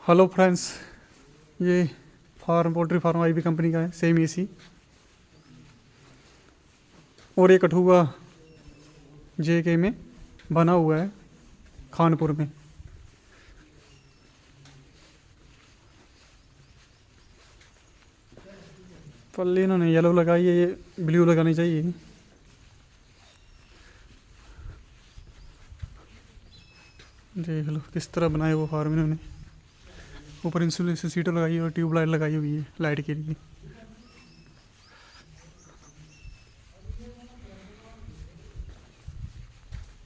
Hello friends, ये poultry farm IB company का है, सेम एसी। और ये कठुआ जेके में बना हुआ है, खानपुर में। पल्ली इन्होंने येलो लगाई है, ये ब्लू लगानी चाहिए। देख लो किस तरह बनाए वो फार्म इन्होंने। ऊपर इंसुलेशन सीटें लगाई और ट्यूबलाइट लगाई हुई है लाइट के लिए।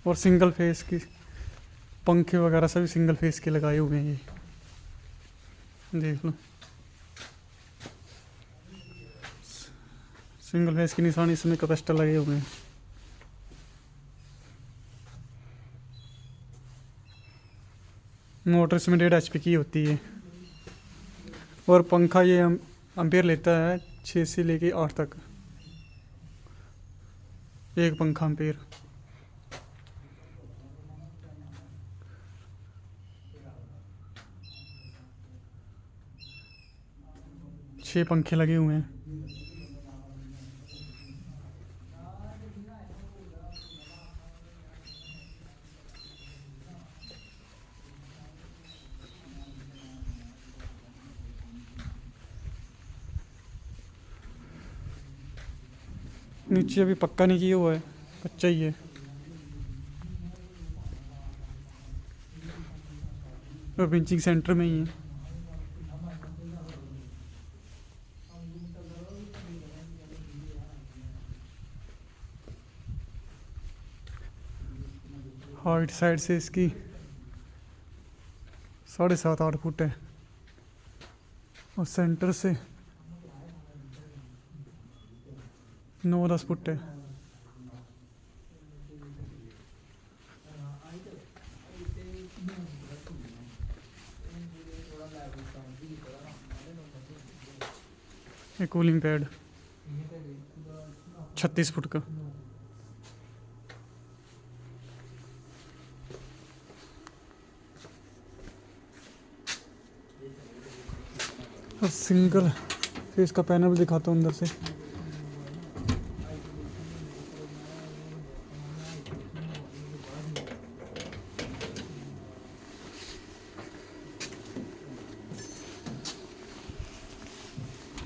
और सिंगल फेस की पंखे वगैरह सभी सिंगल फेस के लगाए हुए हैं। ये देख लो, सिंगल फेस की निशानी इसमें कैपेसिटर लगे हुए हैं। मोटर इसमें 1.5 HP की होती है। और पंखा ये एम्पेयर लेता है 6 से लेके 8 तक, एक पंखा एम्पेयर। छः पंखे लगे हुए हैं। नीचे अभी पक्का नहीं किया हुआ है, कच्चा ही है। और पिंचिंग सेंटर में ही है। हाइट साइड से इसकी 7.5-8 फुट है, और सेंटर से 9-10 फुट है। ये कूलिंग पैड 36 फुट का। और सिंगल फेस का पैनल दिखाता हूँ अंदर से।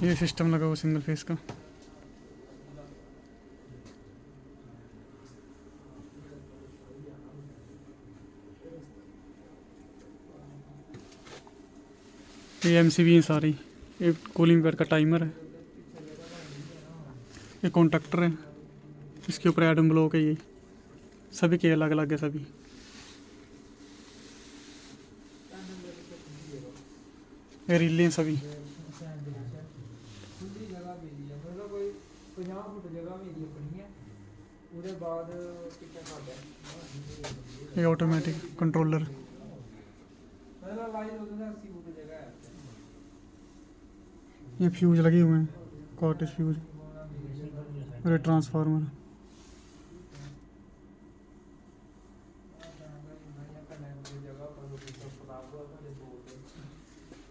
ये सिस्टम लगा हुआ सिंगल फेस का। ये MCB है सारी। ये कूलिंग पैड का टाइमर है। ये कॉन्ट्रैक्टर है, इसके ऊपर एडम ब्लॉक है। ये सभी के अलग अलग है सभी। ये रीलें सभी। ये ऑटोमेटिक कंट्रोलर। ये फ्यूज लगे हुए हैं, कॉटेज फ्यूज। और ये ट्रांसफार्मर।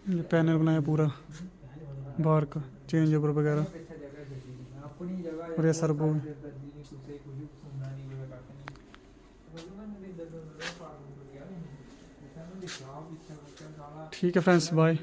ये पैनल बनाया पूरा बाहर का, चेंज ओवर वगैरह। और ये सर्वो। ठीक है फ्रेंड्स, बाय।